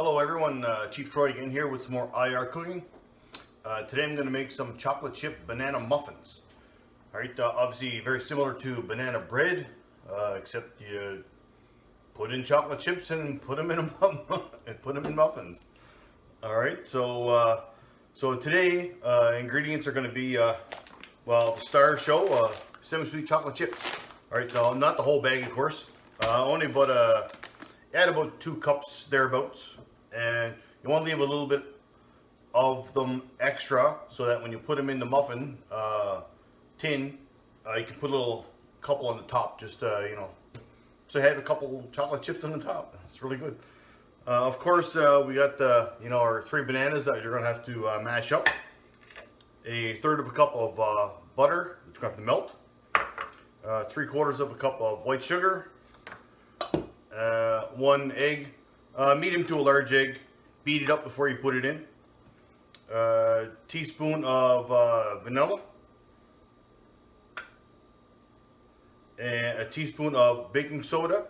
Hello everyone, Chief Troy again here with some more IR cooking. Today I'm going to make some chocolate chip banana muffins. Alright, obviously very similar to banana bread, except you put in chocolate chips and put them in muffins. Alright, so today ingredients are going to be, well, the star show, semi-sweet chocolate chips. Alright, so not the whole bag of course, only about add about 2 cups thereabouts, and you want to leave a little bit of them extra so that when you put them in the muffin tin, you can put a little couple on the top, just you know, so you have a couple chocolate chips on the top. It's really good. Of course, we got the our 3 bananas that you're gonna have to mash up. A third of a cup of butter that you're gonna have to melt. 3/4 of a cup of white sugar. 1 egg, medium to a large egg. Beat it up before you put it in. Teaspoon of vanilla. And a teaspoon of baking soda.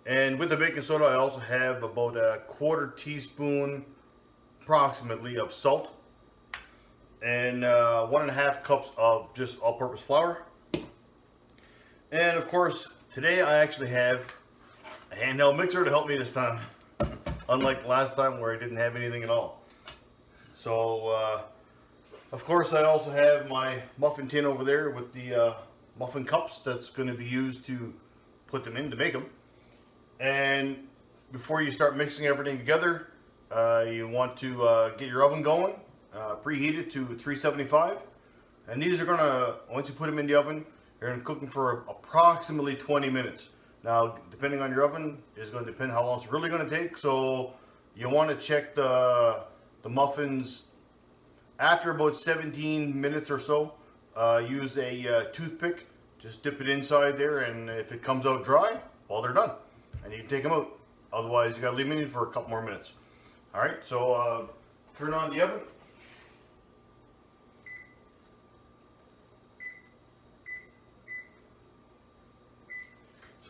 And with the baking soda, I also have about a 1/4 teaspoon approximately of salt. And 1.5 cups of just all-purpose flour. And of course, today I actually have a handheld mixer to help me this time, unlike last time where I didn't have anything at all. So of course I also have my muffin tin over there with the muffin cups that's going to be used to put them in to make them. And before you start mixing everything together, you want to get your oven going, preheat it to 375, and these are going to, once you put them in the oven, you're going to cook them for approximately 20 minutes. Now, depending on your oven, is going to depend how long it's really going to take. So you want to check the muffins after about 17 minutes or so. Use a toothpick, just dip it inside there, and if it comes out dry, well, they're done, and you can take them out. Otherwise, you got to leave them in for a couple more minutes. All right, so turn on the oven.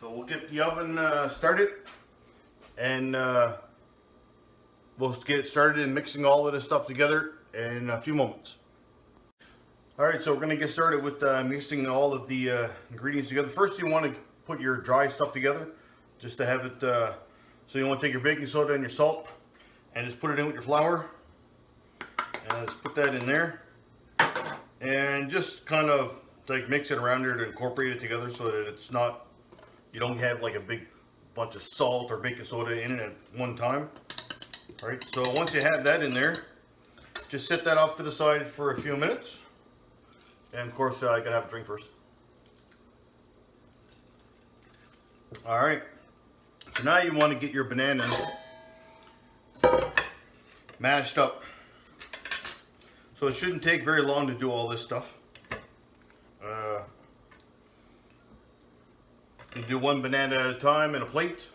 So we'll get the oven started, and we'll get started in mixing all of this stuff together in a few moments. Alright, so we're going to get started with mixing all of the ingredients together. First, you want to put your dry stuff together, just to have it, so you want to take your baking soda and your salt, and just put it in with your flour, and just put that in there, and just kind of like mix it around there to incorporate it together so that it's not, you don't have like a big bunch of salt or baking soda in it at one time. All right, so once you have that in there, just set that off to the side for a few minutes. And of course, I gotta have a drink first. All right, so now you want to get your bananas mashed up. So it shouldn't take very long to do all this stuff. You do 1 banana at a time in a plate.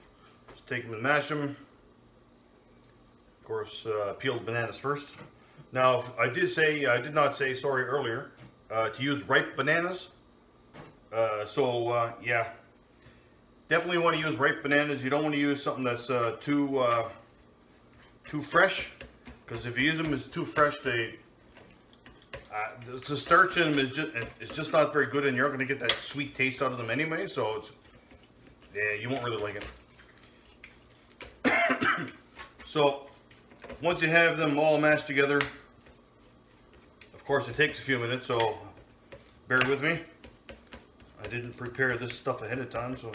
Just take them and mash them. Of course, peel the bananas first. Now, I did not say, sorry, earlier, to use ripe bananas. Yeah, definitely want to use ripe bananas. You don't want to use something that's too fresh, because if you use them as too fresh, the starch in them is just not very good, and you're not going to get that sweet taste out of them anyway. So it's, yeah, you won't really like it. So once you have them all mashed together, of course it takes a few minutes, so bear with me. I didn't prepare this stuff ahead of time, so.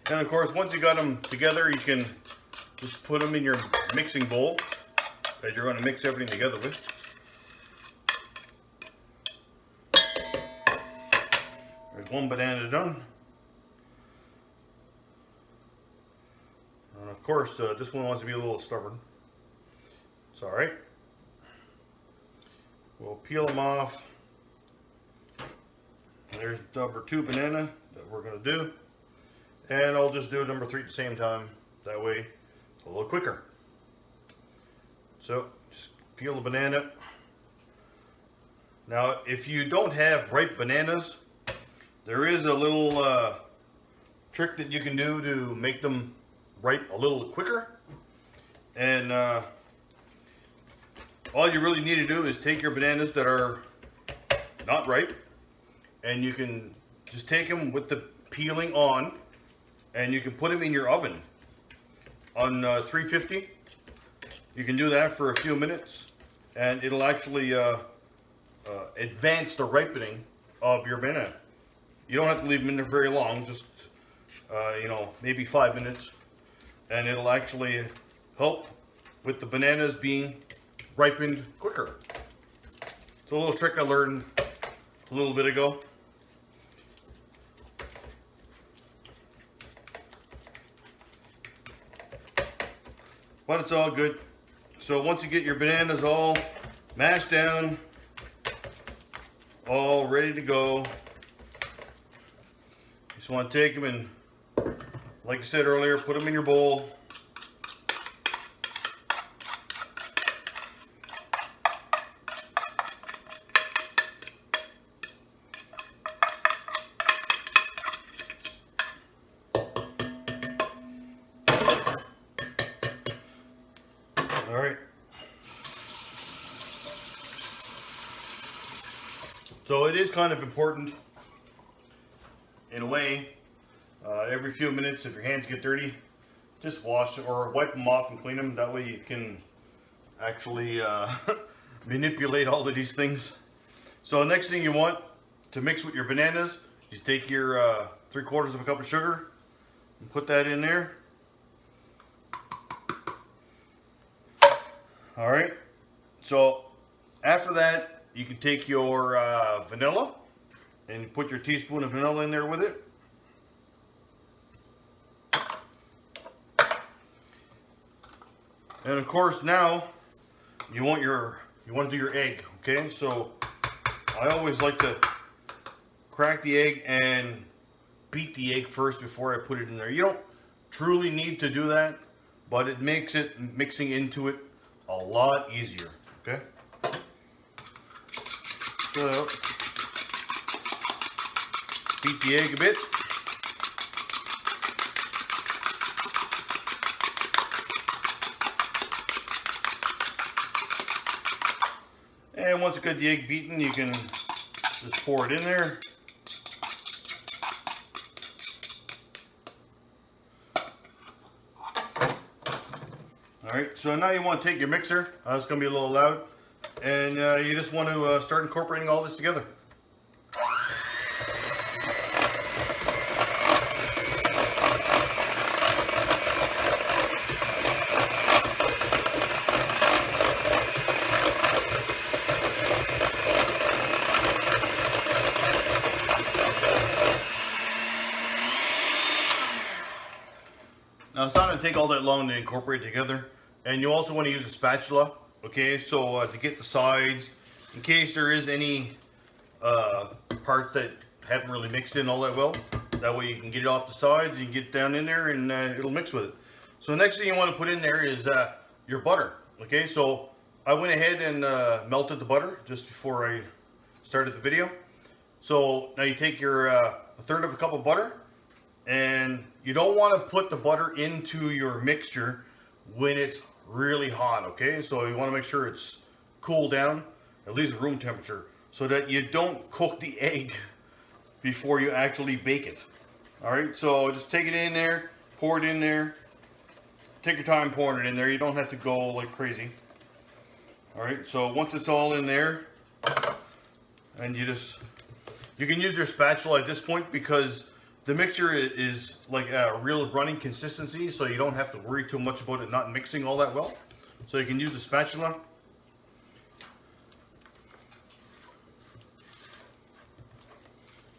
And of course, once you got them together, you can just put them in your mixing bowl that you're going to mix everything together with. There's 1 banana done. And of course, this one wants to be a little stubborn. It's alright. We'll peel them off. There's number 2 banana that we're going to do. And I'll just do number 3 at the same time. That way, it's a little quicker. So, just peel the banana. Now, if you don't have ripe bananas, There is a little trick that you can do to make them ripe a little quicker. And all you really need to do is take your bananas that are not ripe, and you can just take them with the peeling on, and you can put them in your oven on 350. You can do that for a few minutes, and it'll actually advance the ripening of your banana. You don't have to leave them in there very long, just you know, maybe 5 minutes, and it'll actually help with the bananas being ripened quicker. It's a little trick I learned a little bit ago. But it's all good. So once you get your bananas all mashed down, all ready to go, you just want to take them and, like I said earlier, put them in your bowl. All right. So it is kind of important in a way. Every few minutes, if your hands get dirty, just wash or wipe them off and clean them. That way you can actually manipulate all of these things. So next thing you want to mix with your bananas, you take your 3/4 of a cup of sugar and put that in there. All right. So after that, you can take your vanilla and put your teaspoon of vanilla in there with it. And of course now you want to do your egg, okay? So I always like to crack the egg and beat the egg first before I put it in there. You don't truly need to do that, but it makes it mixing into it a lot easier, okay? So beat the egg a bit. And once you got the egg beaten, you can just pour it in there. Alright, so now you want to take your mixer, it's going to be a little loud, and you just want to start incorporating all this together. Now it's not going to take all that long to incorporate together, and you also want to use a spatula, okay, so to get the sides, in case there is any parts that haven't really mixed in all that well. That way you can get it off the sides, you can get it down in there, and it'll mix with it. So the next thing you want to put in there is your butter, okay, so I went ahead and melted the butter just before I started the video. So now you take your 1/3 of a cup of butter, and you don't want to put the butter into your mixture when it's really hot, okay? So you want to make sure it's cooled down, at least room temperature, so that you don't cook the egg before you actually bake it. All right, so just take it in there, pour it in there. Take your time pouring it in there. You don't have to go like crazy. All right, so once it's all in there, and you can use your spatula at this point because the mixture is like a real running consistency, so you don't have to worry too much about it not mixing all that well. So you can use a spatula.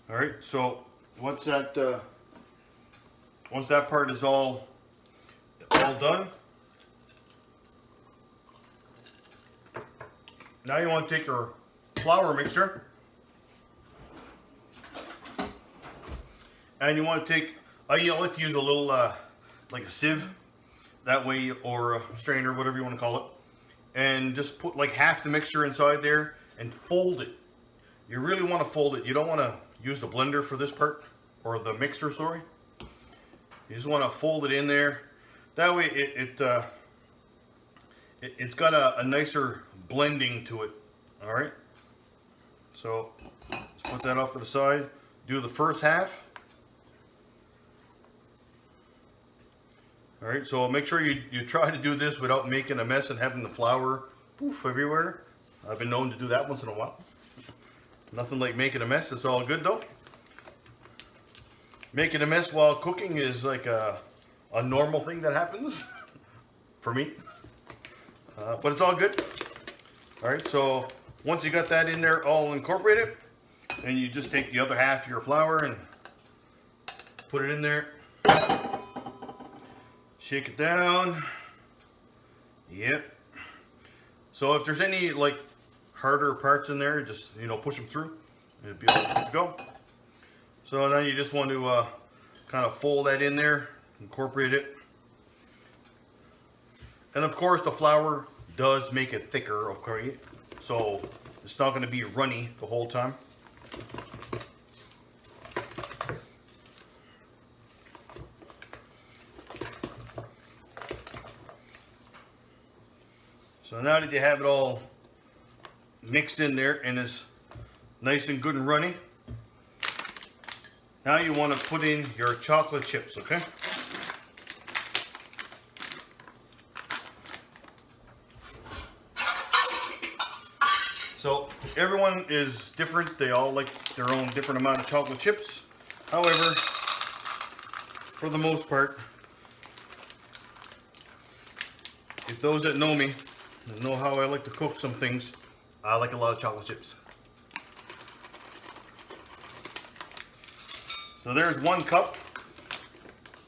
All right, so once that part is all done, now you want to take your flour mixture. And you want to take, I like to use a little, like a sieve, that way, or a strainer, whatever you want to call it. And just put like half the mixture inside there and fold it. You really want to fold it. You don't want to use the blender for this part, or the mixer, sorry. You just want to fold it in there. That way it's got a nicer blending to it. All right. So let's put that off to the side. Do the first half. All right. So make sure you try to do this without making a mess and having the flour poof everywhere. I've been known to do that once in a while. Nothing like making a mess. It's all good though. Making a mess while cooking is like a normal thing that happens for me, but it's all good. All right, so once you got that in there all incorporated, and you just take the other half of your flour and put it in there, shake it down. Yep. So if there's any like harder parts in there, just push them through and it'll be all good to go. So now you just want to kind of fold that in there, incorporate it. And of course the flour does make it thicker, okay? So it's not going to be runny the whole time. So now that you have it all mixed in there and is nice and good and runny, now you want to put in your chocolate chips, okay? So everyone is different. They all like their own different amount of chocolate chips. However, for the most part, if those that know me know how I like to cook some things, I like a lot of chocolate chips. So there's 1 cup.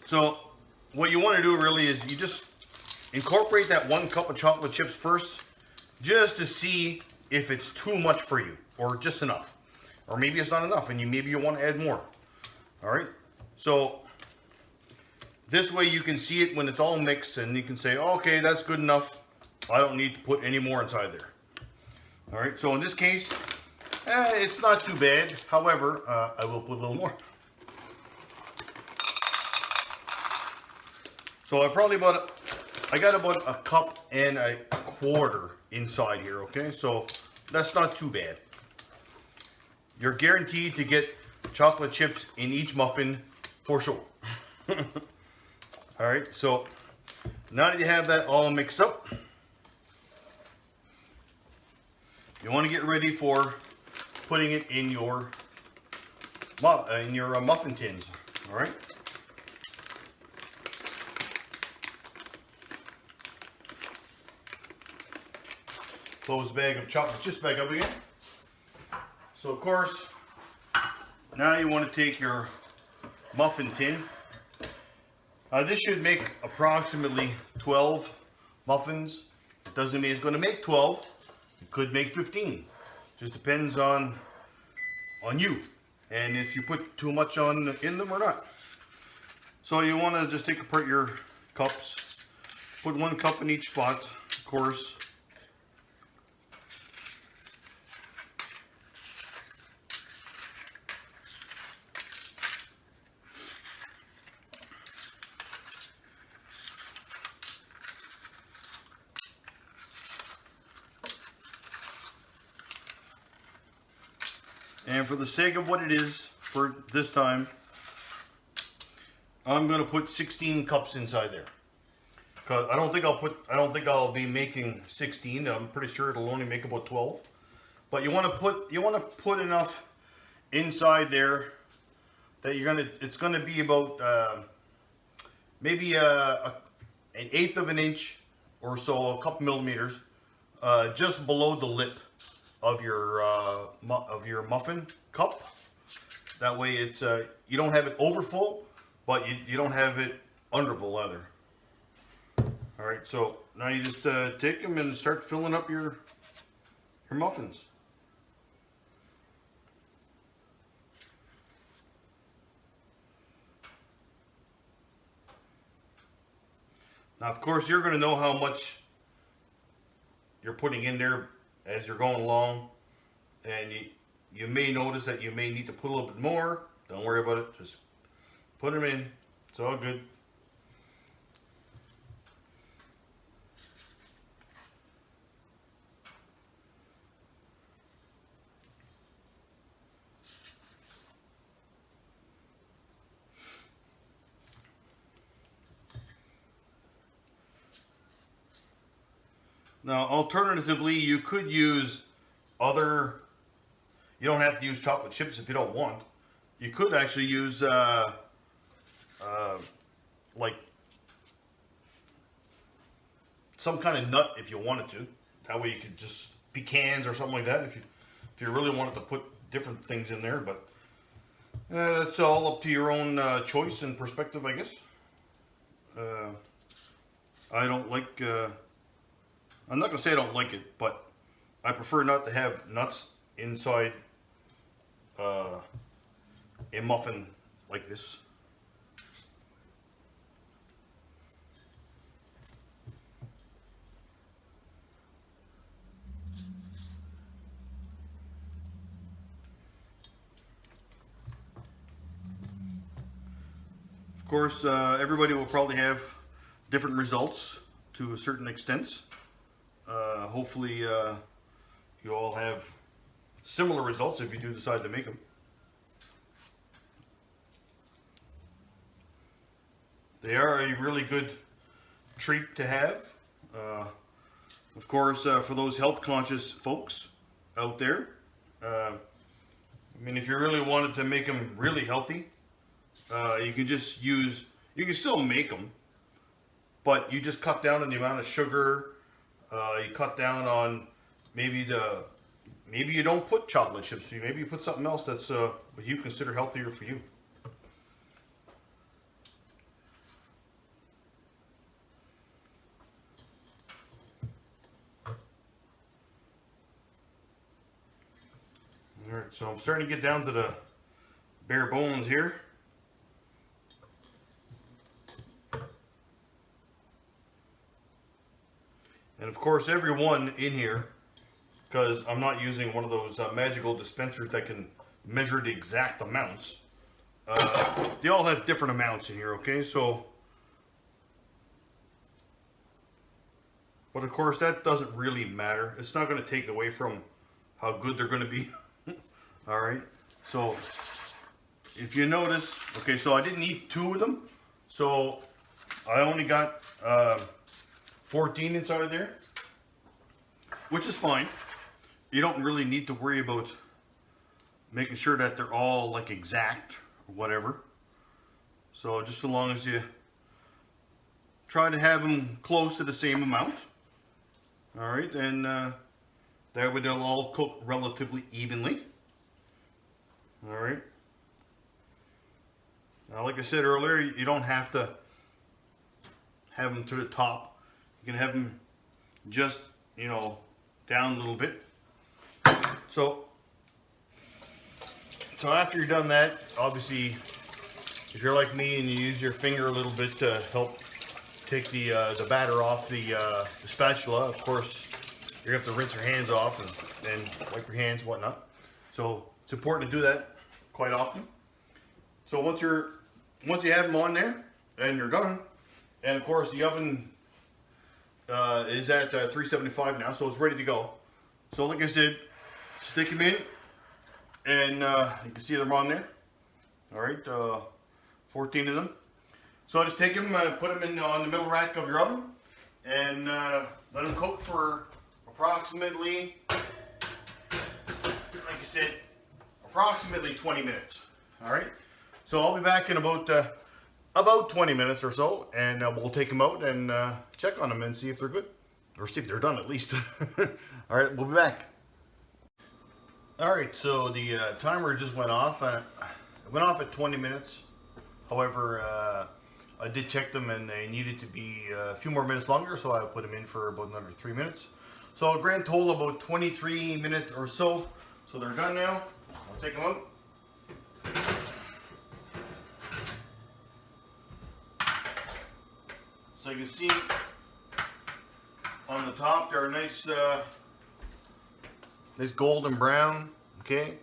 So what you want to do really is you just incorporate that 1 cup of chocolate chips first, just to see if it's too much for you or just enough, or maybe it's not enough and maybe you want to add more. All right, so this way you can see it when it's all mixed and you can say, okay, that's good enough, I don't need to put any more inside there. All right, so in this case it's not too bad. However, I will put a little more. So I got about a cup and a quarter inside here, okay? So that's not too bad. You're guaranteed to get chocolate chips in each muffin for sure. All right, so now that you have that all mixed up, you want to get ready for putting it in your muffin tins, all right? Close the bag of chocolate chips back up again. So of course, now you want to take your muffin tin. This should make approximately 12 muffins. It doesn't mean it's going to make 12. It could make 15. Just depends on you and if you put too much in them or not. So you want to just take apart your cups. Put 1 cup in each spot, of course. And for the sake of what it is for this time, I'm going to put 16 cups inside there. Because I don't think I'll be making 16. I'm pretty sure it'll only make about 12. But you want to put enough inside there that it's going to be about maybe an 1/8 of an inch or so, a couple millimeters, just below the lip of your muffin cup. That way it's you don't have it over full, but you don't have it under full either. All right, so now you just take them and start filling up your muffins. Now of course you're going to know how much you're putting in there as you're going along, and you may notice that you may need to put a little bit more. Don't worry about it. Just put them in. It's all good. Now, alternatively, you could use other. You don't have to use chocolate chips if you don't want. You could actually use like some kind of nut if you wanted to. That way you could just pecans or something like that if you really wanted to put different things in there. But that's all up to your own choice and perspective, I guess. I don't like. I'm not gonna say I don't like it, but I prefer not to have nuts inside a muffin like this. Of course, everybody will probably have different results to a certain extent. Hopefully, you all have similar results if you do decide to make them. They are a really good treat to have. Of course, for those health conscious folks out there, I mean, if you really wanted to make them really healthy, you can just use, you can still make them, but you just cut down on the amount of sugar. You cut down on maybe you don't put chocolate chips. Maybe you put something else that's what you consider healthier for you. All right, so I'm starting to get down to the bare bones here. And of course, everyone in here, because I'm not using one of those magical dispensers that can measure the exact amounts, they all have different amounts in here, okay? So, but of course, that doesn't really matter. It's not going to take away from how good they're going to be. All right, so if you notice, okay, so I didn't eat 2 of them, so I only got 14 inside of there, which is fine. You don't really need to worry about making sure that they're all like exact or whatever. So just so long as you try to have them close to the same amount. All right, and that way they'll all cook relatively evenly. All right. Now, like I said earlier, you don't have to have them to the top. You can have them just, you know, down a little bit. So after you're done that, obviously, if you're like me and you use your finger a little bit to help take the batter off the spatula, of course, you're gonna have to rinse your hands off and wipe your hands and whatnot. So it's important to do that quite often. So once you have them on there and you're done, and of course the oven is at 375 now, so it's ready to go. So like I said, stick them in, and you can see them on there. All right, 14 of them. So just take them, put them in on the middle rack of your oven, and let them cook for approximately, like I said, approximately 20 minutes. All right, so I'll be back in about 20 minutes or so, and we'll take them out and check on them and see if they're good, or see if they're done at least. All right, we'll be back. All right, so the timer just went off. It went off at 20 minutes. However, I did check them and they needed to be a few more minutes longer, so I put them in for about another 3 minutes. So a grand total about 23 minutes or so. So they're done now. I'll take them out. So you can see on the top they're nice, nice golden brown. Okay,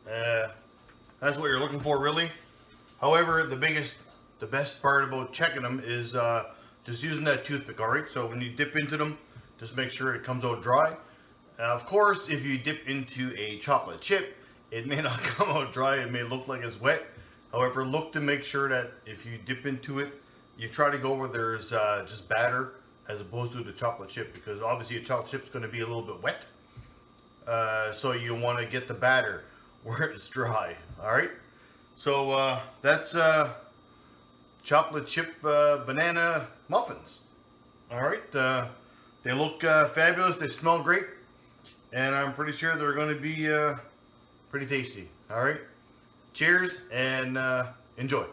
That's what you're looking for, really. However, the best part about checking them is just using that toothpick. All right. So when you dip into them, just make sure it comes out dry. Of course, if you dip into a chocolate chip, it may not come out dry. It may look like it's wet. However, look to make sure that if you dip into it, you try to go where there's just batter as opposed to the chocolate chip, because obviously a chocolate chip is going to be a little bit wet. So you want to get the batter where it's dry. All right. So that's chocolate chip banana muffins. All right. They look fabulous. They smell great. And I'm pretty sure they're going to be pretty tasty. All right. Cheers and enjoy.